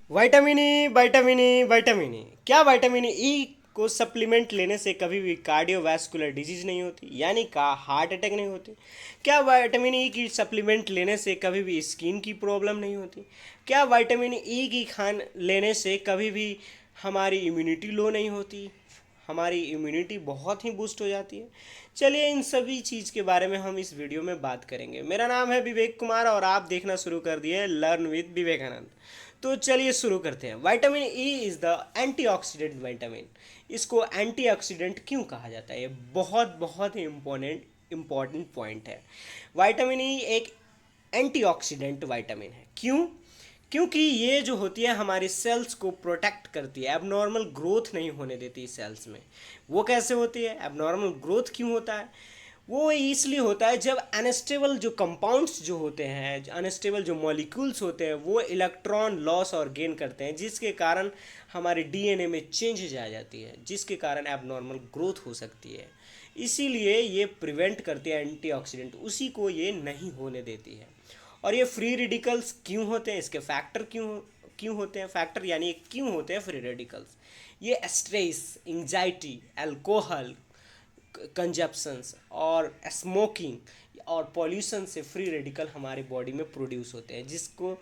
Vitamin E vitamin E vitamin E क्या vitamin E को supplement लेने से कभी भी कार्डियोवैस्कुलर डिजीज नहीं होती, यानी का हार्ट अटैक नहीं होती? क्या विटामिन ई की सप्लीमेंट लेने से कभी भी स्किन की प्रॉब्लम नहीं होती? क्या विटामिन ई की खान लेने से कभी भी हमारी इम्यूनिटी लो नहीं होती? हमारी इम्यूनिटी बहुत ही बूस्ट हो जाती है। चलिए इन सभी चीज़ के बारे में हम इस वीडियो में बात करेंगे। मेरा नाम है विवेक कुमार और आप देखना शुरू कर दिए लर्न विद विवेकानंद। तो चलिए शुरू करते हैं। Vitamin E is the antioxidant vitamin. इसको एंटीऑक्सीडेंट क्यों कहा जाता है? ये बहुत बहुत ही इम्पोर्टेंट पॉइंट है। विटामिन ई एक एंटीऑक्सीडेंट विटामिन है। क्यों? क्योंकि ये जो होती है हमारी सेल्स को प्रोटेक्ट करती है, एबनॉर्मल ग्रोथ नहीं होने देती सेल्स में। वो कैसे होती है? एबनॉर्मल ग्रोथ क्यों होता है? वो इसलिए होता है जब अनस्टेबल जो कंपाउंड्स जो होते हैं, अनस्टेबल जो मॉलिक्यूल्स होते हैं, वो इलेक्ट्रॉन लॉस और गेन करते हैं, जिसके कारण हमारे डीएनए में चेंजेज आ जाती है, जिसके कारण एबनॉर्मल ग्रोथ हो सकती है। इसीलिए ये प्रिवेंट करती है एंटीऑक्सीडेंट, उसी को ये नहीं होने देती है। और ये फ्री रेडिकल्स क्यों होते हैं? इसके फैक्टर क्यों क्यों होते हैं? फैक्टर यानी क्यों होते हैं फ्री रेडिकल्स? ये स्ट्रेस, एंजाइटी, अल्कोहल कंजप्शंस और स्मोकिंग और पॉल्यूशन से फ्री रेडिकल हमारे बॉडी में प्रोड्यूस होते हैं, जिसको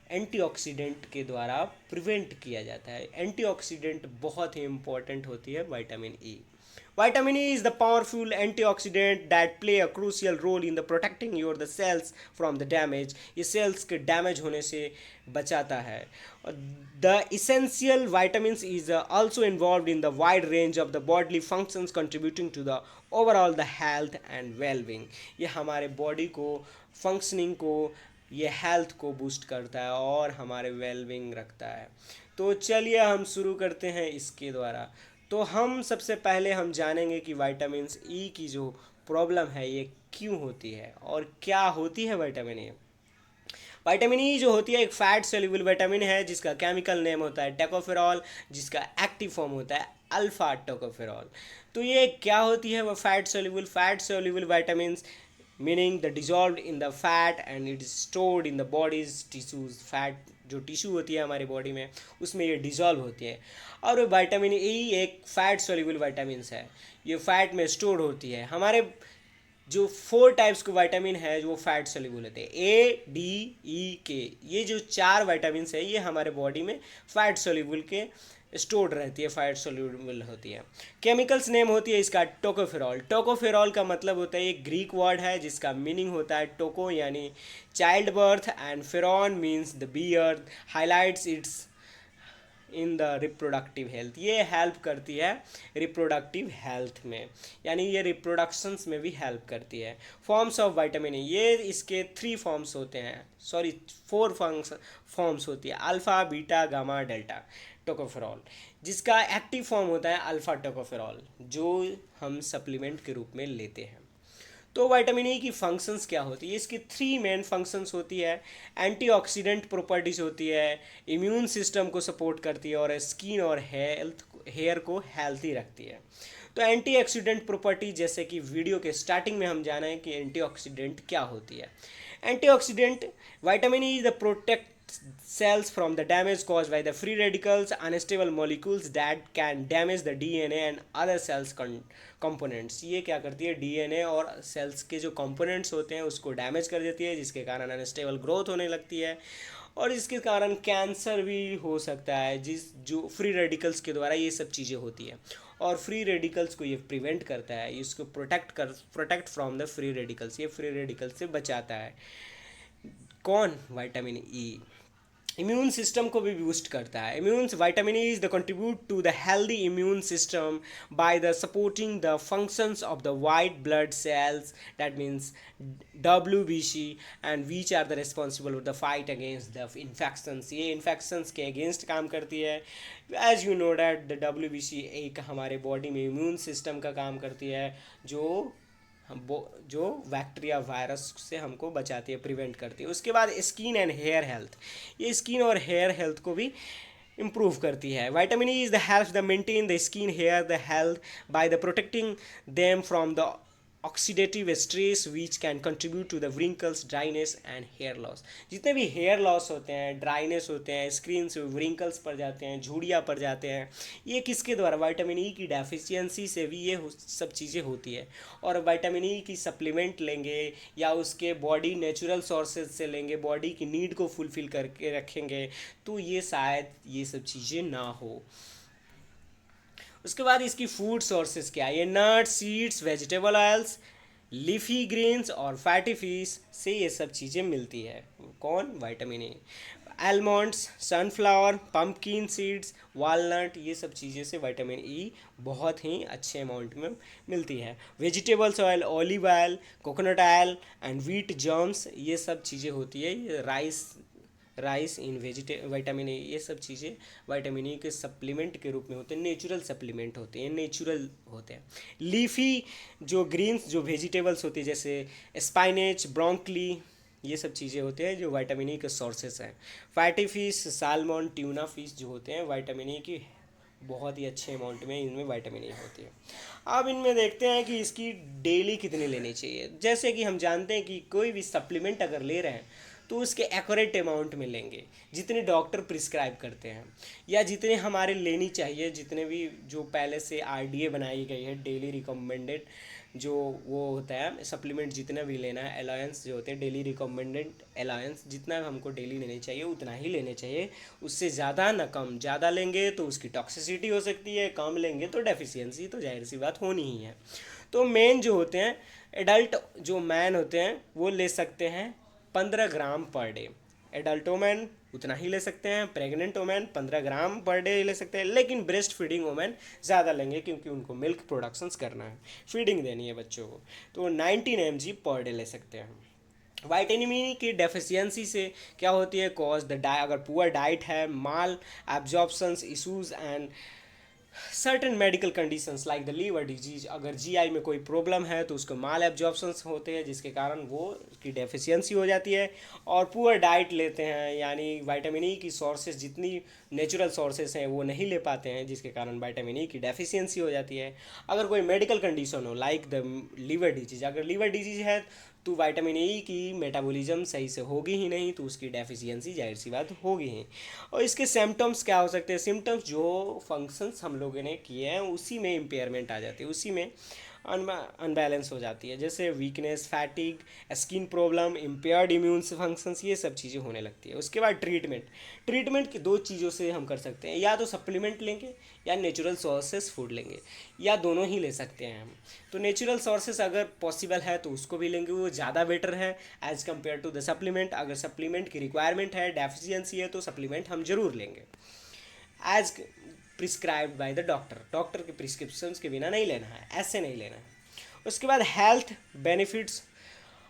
एंटीऑक्सीडेंट के द्वारा प्रिवेंट किया जाता है। एंटीऑक्सीडेंट बहुत ही इंपॉर्टेंट होती है vitamin E. Vitamin E is the powerful antioxidant that play a crucial role in the protecting your the cells from the damage. ये cells के डैमेज होने से बचाता है। The essential vitamins is also involved in the wide range of the bodily functions contributing to the overall the health and well-being. ये हमारे body को functioning को, ये हेल्थ को बूस्ट करता है और हमारे वेलबींग रखता है। तो चलिए हम शुरू करते हैं इसके द्वारा। तो हम सबसे पहले हम जानेंगे कि विटामिन ई की जो प्रॉब्लम है ये क्यों होती है और क्या होती है विटामिन ई। विटामिन ई जो होती है एक फैट सोल्यूबल विटामिन है, जिसका केमिकल नेम होता है टोकोफेरॉल, जिसका एक्टिव फॉर्म होता है अल्फा टोकोफेरॉल। तो ये क्या होती है? वो fat soluble vitamin, meaning the dissolve in the fat and it is stored in the bodies tissues. Fat जो टिश्यू होती है हमारी बॉडी में, उसमें ये डिजॉल्व होती है। और विटामिन ई एक फैट सोल्यूबल विटामिन है, ये फैट में स्टोर होती है। हमारे जो 4 टाइप्स के विटामिन है जो फैट सोल्यूबल होते हैं, ए डी ई के, ये जो 4 विटामिन है ये हमारे बॉडी में फैट सोल्यूबल के स्टोर्ड रहती है, फैट सोल्यूबल होती है। केमिकल्स नेम होती है इसका टोकोफेरॉल। टोकोफेरॉल का मतलब होता है, एक ग्रीक वर्ड है जिसका मीनिंग होता है टोको यानी चाइल्ड बर्थ एंड फेरॉन means the bear, highlights its in the reproductive health. ये हेल्प करती है रिप्रोडक्टिव हेल्थ में, यानी ये रिप्रोडक्शंस में भी हेल्प करती है। फॉर्म्स ऑफ विटामिन ई, ये इसके 3 फॉर्म्स होते हैं, सॉरी 4 फॉर्म्स होती है, alpha beta gamma delta tocopherol. जिसका एक्टिव फॉर्म होता है अल्फ़ा टोकोफेरॉल, जो हम सप्लीमेंट के रूप में लेते हैं। तो विटामिन ई की फंक्शंस क्या होती है? इसकी 3 मेन फंक्शंस होती है। एंटीऑक्सीडेंट प्रॉपर्टीज होती है, इम्यून सिस्टम को सपोर्ट करती है और स्किन और हेयर को हेल्थी रखती है। तो एंटीऑक्सीडेंट प्रॉपर्टी, जैसे कि वीडियो के स्टार्टिंग में हम जाना है कि एंटीऑक्सीडेंट क्या होती है। Antioxidant vitamin E is the protect cells from the damage caused by the free radicals, unstable molecules that can damage the DNA and other cells components। ये क्या करती है? डीएनए और सेल्स के जो कंपोनेंट्स होते हैं उसको डैमेज कर देती है, जिसके कारण अनस्टेबल ग्रोथ होने लगती है और इसके कारण कैंसर भी हो सकता है, जो फ्री रेडिकल्स के द्वारा ये सब चीज़ें होती है। और फ्री रेडिकल्स को ये प्रिवेंट करता है, इसको protect from the free radicals, ये फ्री रेडिकल्स से बचाता है। कौन? Vitamin E. इम्यून सिस्टम को भी बूस्ट करता है। Immune vitamin E is the contribute to the healthy immune system by the supporting the functions of the white blood cells, that means WBC, and which are the responsible for the fight against the infections. ये infections के अगेंस्ट काम करती है। As you know that the WBC एक हमारे body में immune system का काम करती है, जो बैक्टीरिया वायरस से हमको बचाती है, प्रिवेंट करती है। उसके बाद स्किन एंड हेयर हेल्थ, ये स्किन और हेयर हेल्थ को भी इम्प्रूव करती है। Vitamin E is the help the maintain the skin hair the health by the protecting them from the oxidative stress which can contribute to the wrinkles, dryness and hair loss. जितने भी hair loss होते हैं, dryness होते हैं, screen से wrinkles पड़ जाते हैं, झुर्रियाँ पड़ जाते हैं, ये किसके द्वारा, विटामिन ई की डेफिशिएंसी से भी ये सब चीज़ें होती है। और विटामिन ई की सप्लीमेंट लेंगे या उसके बॉडी नेचुरल सोर्सेज से लेंगे, बॉडी की नीड को फुलफिल करके रखेंगे, तो ये शायद ये सब चीज़ें ना हो। उसके बाद इसकी फूड सोर्सेज क्या है, ये nuts, seeds, vegetable oils, leafy greens और फैटी फिश से ये सब चीज़ें मिलती है। कौन, vitamin A. Almonds, sunflower, pumpkin seeds, walnut, ये सब चीज़ें से विटामिन ई बहुत ही अच्छे अमाउंट में मिलती है। Vegetables oil, olive oil, coconut oil and wheat germs, ये सब चीज़ें होती है। ये राइस इन विटामिन ए, ये सब चीज़ें विटामिन ई के सप्लीमेंट के रूप में होते हैं, नेचुरल सप्लीमेंट होते हैं, नेचुरल होते हैं। लीफी जो ग्रीन्स जो वेजिटेबल्स होती है, जैसे स्पाइनेच, ब्रोंकली, ये सब चीज़ें होते हैं जो विटामिन ई के सोर्सेस हैं। Fatty fish, salmon, tuna fish जो होते हैं विटामिन ई की बहुत ही अच्छे अमाउंट में इनमें विटामिन ई होती है। अब इनमें देखते हैं कि इसकी डेली कितनी लेनी चाहिए। जैसे कि हम जानते हैं कि कोई भी सप्लीमेंट अगर ले रहे हैं तो उसके एक्यूरेट अमाउंट में लेंगे, जितने डॉक्टर प्रिस्क्राइब करते हैं या जितने हमारे लेनी चाहिए, जितने भी जो पहले से आरडीए बनाई गई है, डेली रिकमेंडेड जो वो होता है सप्लीमेंट, जितना भी लेना है, अलायंस जो होते हैं डेली रिकमेंडेड अलायंस, जितना हमको डेली लेने चाहिए उतना ही लेने चाहिए, उससे ज़्यादा ना कम। ज़्यादा लेंगे तो उसकी टॉक्सिसिटी हो सकती है, कम लेंगे तो डेफिशिएंसी तो जाहिर सी बात होनी ही है। तो मेन जो होते हैं एडल्ट जो मैन होते हैं वो ले सकते हैं 15 ग्राम पर डे। एडल्ट वोमेन उतना ही ले सकते हैं, प्रेग्नेंट वोमेन 15 ग्राम पर डे ले सकते हैं, लेकिन ब्रेस्ट फीडिंग वोमेन ज़्यादा लेंगे क्योंकि उनको मिल्क प्रोडक्शंस करना है, फीडिंग देनी है बच्चों को, तो 19 mg पर डे ले सकते हैं। वाइटामिन ई की डेफिशिएंसी से क्या होती है, कॉज द अगर पुअर डाइट है, malabsorptions issues and certain medical conditions like the liver disease, अगर जीआई में कोई प्रॉब्लम है तो उसको माल एब्जॉर्प्शंस होते हैं जिसके कारण वो की डेफिशिएंसी हो जाती है। और पुअर डाइट लेते हैं यानी विटामिन ई की सोर्सेज जितनी नेचुरल सोर्सेज हैं वो नहीं ले पाते हैं जिसके कारण विटामिन ई की डेफिशिएंसी हो जाती है। अगर कोई मेडिकल कंडीशन हो लाइक द लीवर डिजीज, अगर लीवर डिजीज है तो विटामिन ई की मेटाबॉलिज्म सही से होगी ही नहीं, तो उसकी डेफिशिएंसी जाहिर सी बात होगी ही। और इसके सिम्टम्स क्या हो सकते हैं, सिम्टम्स जो फंक्शंस हम लोगों ने किए हैं उसी में इम्पेयरमेंट आ जाती है, उसी में अनबैलेंस हो जाती है, जैसे weakness, fatigue, skin problem, impaired immune functions, ये सब चीज़ें होने लगती है। उसके बाद ट्रीटमेंट की दो चीज़ों से हम कर सकते हैं, या तो सप्लीमेंट लेंगे या नेचुरल सोर्सेस फूड लेंगे, या दोनों ही ले सकते हैं हम। तो नेचुरल सोर्सेस अगर पॉसिबल है तो उसको भी लेंगे, वो ज़्यादा बेटर है as compared to the supplement. अगर सप्लीमेंट की रिक्वायरमेंट है, डेफिशिएंसी है, तो सप्लीमेंट हम जरूर लेंगे as prescribed by the doctor के प्रिस्क्रिप्शन के बिना नहीं लेना है, ऐसे नहीं लेना है। उसके बाद health benefits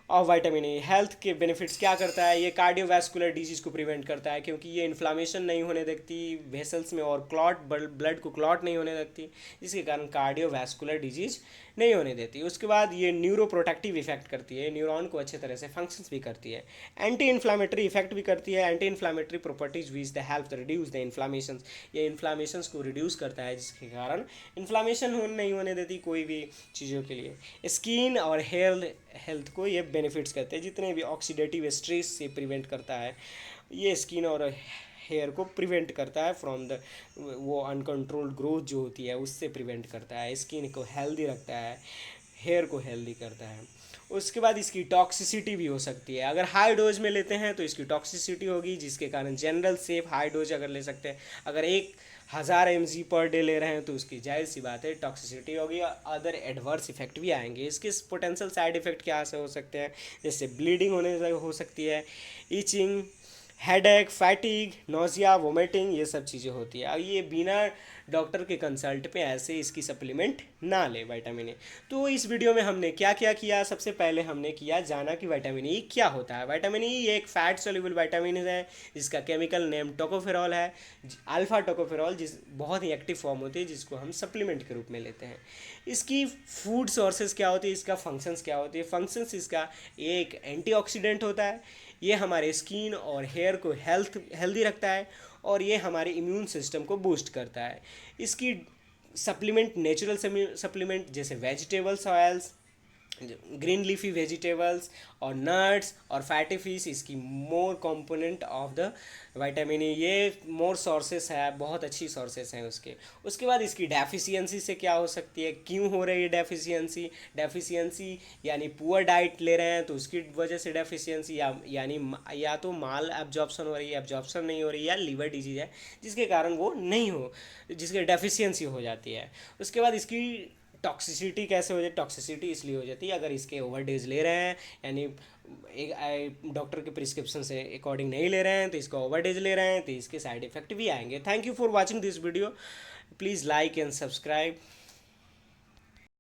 of vitamin E. Health के बेनिफिट्स क्या करता है, ये कार्डियोवैस्कुलर डिजीज़ को प्रिवेंट करता है क्योंकि ये इन्फ्लामेशन नहीं होने देती वेसल्स में और ब्लड को क्लॉट नहीं होने देती, जिसके कारण कार्डियोवैस्कुलर डिजीज़ नहीं होने देती। उसके बाद ये न्यूरो प्रोटेक्टिव इफेक्ट करती है, न्यूरॉन को अच्छे तरह से फंक्शंस भी करती है, एंटी इन्फ्लामेटरी इफेक्ट भी करती है, anti inflammatory properties which the help reduce the inflammation, ये इन्फ्लामेशंस को रिड्यूस करता है जिसके कारण इन्फ्लामेशन नहीं होने देती कोई भी चीज़ों के लिए। स्किन और हेयर हेल्थ को ये बेनिफिट्स करते हैं, जितने भी ऑक्सीडेटिव स्ट्रेस से प्रिवेंट करता है, ये स्किन और हेयर को प्रिवेंट करता है फ्रॉम द वो अनकंट्रोल्ड ग्रोथ जो होती है उससे प्रिवेंट करता है, स्किन को हेल्दी रखता है, हेयर को हेल्दी करता है। उसके बाद इसकी टॉक्सिसिटी भी हो सकती है, अगर हाई डोज में लेते हैं तो इसकी टॉक्सिसिटी होगी जिसके कारण जनरल सेफ हाई डोज अगर ले सकते हैं, अगर 1000 mg पर डे ले रहे हैं तो उसकी जाहिर सी बात है टॉक्सिसिटी होगी, अदर एडवर्स इफेक्ट भी आएंगे। इसके पोटेंशियल साइड इफेक्ट क्या से हो सकते हैं, जैसे ब्लीडिंग होने से हो सकती है, itching, headache, fatigue, nausea, vomiting, ये सब चीज़ें होती है। अब ये बिना डॉक्टर के कंसल्ट पे ऐसे इसकी सप्लीमेंट ना ले विटामिन ए। तो इस वीडियो में हमने क्या क्या किया, सबसे पहले हमने किया जाना कि विटामिन ई क्या होता है। विटामिन ई एक फैट सोल्यूबल विटामिन है जिसका केमिकल नेम टोकोफेरॉल है, अल्फा टोकोफेरॉल, जिस बहुत ही एक्टिव फॉर्म होती है जिसको हम सप्लीमेंट के रूप में लेते हैं। इसकी फूड सोर्सेज क्या होती है, इसका फंक्शंस क्या होती है, फंक्शंस इसका एक एंटीऑक्सीडेंट होता है, ये हमारे स्किन और हेयर को हेल्दी रखता है, और ये हमारे इम्यून सिस्टम को बूस्ट करता है। इसकी सप्लीमेंट नेचुरल सप्लीमेंट जैसे vegetables oils, green leafy vegetables और नट्स और फैटी फिश इसकी more component of the vitamin E, ये मोर सोर्सेस है, बहुत अच्छी सोर्सेस हैं उसके। उसके बाद इसकी डेफिशिएंसी से क्या हो सकती है, क्यों हो रही है डेफिशिएंसी, डेफिशिएंसी यानी पुअर डाइट ले रहे हैं तो उसकी वजह से डेफिशिएंसी, यानी या तो माल एब्जॉर्प्शन हो रही है, एब्जॉर्प्शन नहीं हो रही है, या लीवर डिजीज है जिसके कारण वो नहीं हो, जिसके डेफिशिएंसी हो जाती है। उसके बाद इसकी टॉक्सिसिटी कैसे हो जाती, टॉक्सिसिटी इसलिए हो जाती है अगर इसके ओवर डेज ले रहे हैं, यानी एक डॉक्टर के प्रिस्क्रिप्शन से अकॉर्डिंग नहीं ले रहे हैं तो इसका ओवर डेज ले रहे हैं तो इसके साइड इफेक्ट भी आएंगे। Thank you for watching this video, please like and subscribe.